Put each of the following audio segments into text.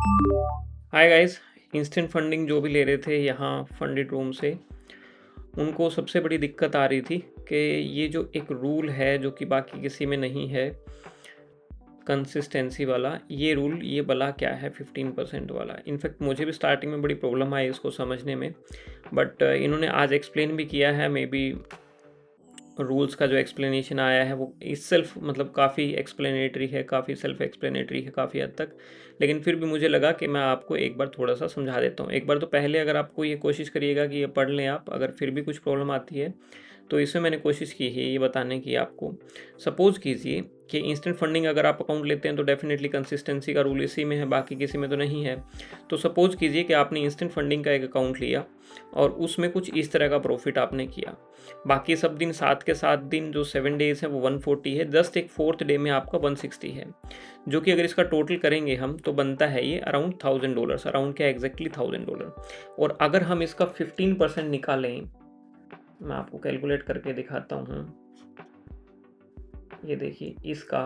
Hi guys. Instant funding जो भी ले रहे थे यहाँ फंडेड रूम से, उनको सबसे बड़ी दिक्कत आ रही थी कि ये जो एक रूल है जो कि बाकी किसी में नहीं है, कंसिस्टेंसी वाला, ये रूल ये भला क्या है 15% वाला। इनफैक्ट मुझे भी स्टार्टिंग में बड़ी प्रॉब्लम आई इसको समझने में, बट इन्होंने आज एक्सप्लेन भी किया है। मे बी रूल्स का जो एक्सप्लेनेशन आया है वो इस सेल्फ मतलब काफ़ी एक्सप्लेनेटरी है, काफ़ी सेल्फ एक्सप्लेनेटरी है काफ़ी हद तक। लेकिन फिर भी मुझे लगा कि मैं आपको एक बार थोड़ा सा समझा देता हूँ। एक बार तो पहले अगर आपको ये कोशिश करिएगा कि ये पढ़ लें आप, अगर फिर भी कुछ प्रॉब्लम आती है तो इसमें मैंने कोशिश की है ये बताने की आपको। सपोज़ कीजिए कि इंस्टेंट फंडिंग अगर आप अकाउंट लेते हैं तो डेफिनेटली कंसिस्टेंसी का रूल इसी में है, बाकी किसी में तो नहीं है। तो सपोज़ कीजिए कि आपने इंस्टेंट फंडिंग का एक अकाउंट लिया और उसमें कुछ इस तरह का प्रॉफिट आपने किया। बाकी सब दिन 7 के 7 दिन जो 7 डेज़ हैं वो 140 है, जस्ट एक फोर्थ डे में आपका 160 है, जो कि अगर इसका टोटल करेंगे हम तो बनता है ये अराउंड $1000, अराउंड क्या एग्जैक्टली $1000। और अगर हम इसका 15% निकालें, मैं आपको कैलकुलेट करके दिखाता हूँ। ये देखिए, इसका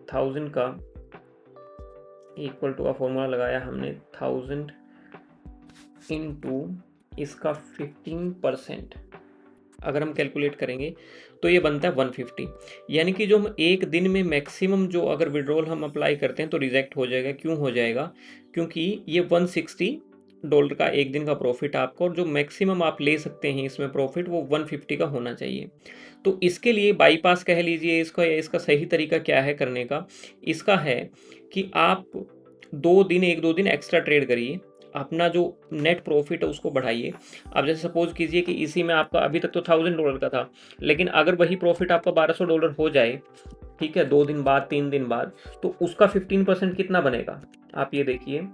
1000 का इक्वल टू का फॉर्मूला लगाया हमने, 1000 इंटू इसका 15% अगर हम कैलकुलेट करेंगे तो ये बनता है 150। यानी कि जो हम एक दिन में मैक्सिमम जो अगर विड्रॉल हम अप्लाई करते हैं तो रिजेक्ट हो जाएगा। क्यों हो जाएगा? क्योंकि ये $160 का एक दिन का प्रॉफिट आपको, और जो मैक्सिमम आप ले सकते हैं इसमें प्रॉफिट वो 150 का होना चाहिए। तो इसके लिए बाईपास कह लीजिए इसका, या इसका सही तरीका क्या है करने का, इसका है कि आप 2 दिन 1-2 दिन एक्स्ट्रा ट्रेड करिए, अपना जो नेट प्रॉफिट है उसको बढ़ाइए। अब जैसे सपोज कीजिए कि इसी में आपका अभी तक तो $1000 का था, लेकिन अगर वही प्रॉफिट आपका $1200 हो जाए, ठीक है, 2 दिन बाद 3 दिन बाद, तो उसका 15% कितना बनेगा आप ये देखिए।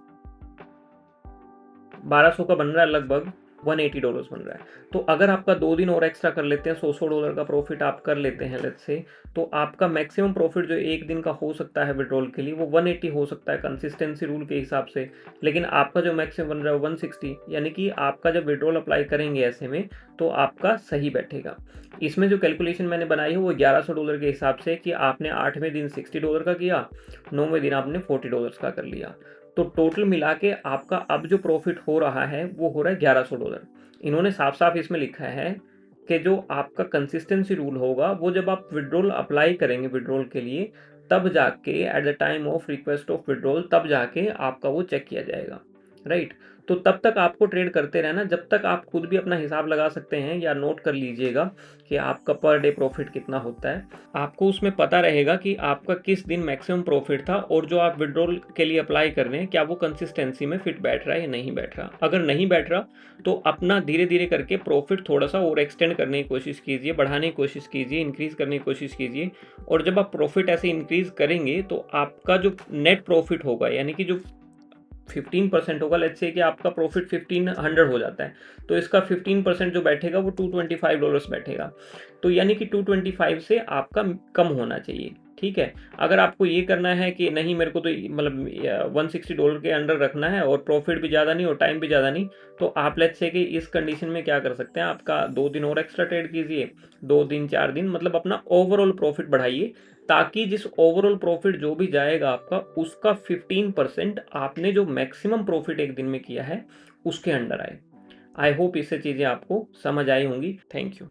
1200 का बन रहा है लगभग $180 बन रहा है। तो अगर आपका 2 दिन और एक्स्ट्रा कर लेते हैं, $100 का प्रॉफिट आप कर लेते हैं लेट्स से, तो आपका मैक्सिमम प्रॉफिट जो एक दिन का हो सकता है विड्रॉल के लिए वो 180 हो सकता है कंसिस्टेंसी रूल के हिसाब से। लेकिन आपका जो मैक्सिमम बन रहा है 160, यानी कि आपका जब विड्रॉल अप्लाई करेंगे ऐसे में तो आपका सही बैठेगा। इसमें जो कैलकुलेशन मैंने बनाई है वो $1100 के हिसाब से, कि आपने 8वें दिन $60 का किया, 9वें दिन आपने $40 का कर लिया। तो टोटल मिला के आपका अब जो प्रॉफिट हो रहा है वो हो रहा है $1100। इन्होंने साफ साफ इसमें लिखा है कि जो आपका कंसिस्टेंसी रूल होगा वो जब आप विड्रॉल अप्लाई करेंगे विड्रॉल के लिए, तब जाके at the time of request of withdrawal तब जाके आपका वो चेक किया जाएगा, राइट। तो तब तक आपको ट्रेड करते रहना जब तक आप खुद भी अपना हिसाब लगा सकते हैं, या नोट कर लीजिएगा कि आपका पर डे प्रॉफिट कितना होता है। आपको उसमें पता रहेगा कि आपका किस दिन मैक्सिमम प्रॉफिट था, और जो आप विड्रॉल के लिए अप्लाई कर रहे हैं क्या वो कंसिस्टेंसी में फिट बैठ रहा है या नहीं बैठ रहा। अगर नहीं बैठ रहा तो अपना धीरे धीरे करके प्रॉफिट थोड़ा सा और एक्सटेंड करने की कोशिश कीजिए, बढ़ाने की कोशिश कीजिए, इंक्रीज करने की कोशिश कीजिए। और जब आप प्रॉफिट ऐसे इंक्रीज करेंगे तो आपका जो नेट प्रॉफिट होगा, यानी कि जो 15% होगा, लेट्स से कि आपका प्रॉफिट 1500 हो जाता है, तो इसका 15% जो बैठेगा वो $225 बैठेगा। तो यानी कि 225 से आपका कम होना चाहिए, ठीक है। अगर आपको ये करना है कि नहीं मेरे को तो मतलब $160 के अंडर रखना है और प्रॉफिट भी ज़्यादा नहीं और टाइम भी ज़्यादा नहीं, तो आप लेट्स से कि इस कंडीशन में क्या कर सकते हैं, आपका 2 दिन और एक्स्ट्रा ट्रेड कीजिए, 2 दिन 4 दिन, मतलब अपना ओवरऑल प्रॉफिट बढ़ाइए, ताकि जिस ओवरऑल प्रॉफिट जो भी जाएगा आपका, उसका 15% आपने जो मैक्सिमम प्रॉफिट एक दिन में किया है उसके अंडर आए। आई होप इससे चीज़ें आपको समझ आई होंगी। Thank you.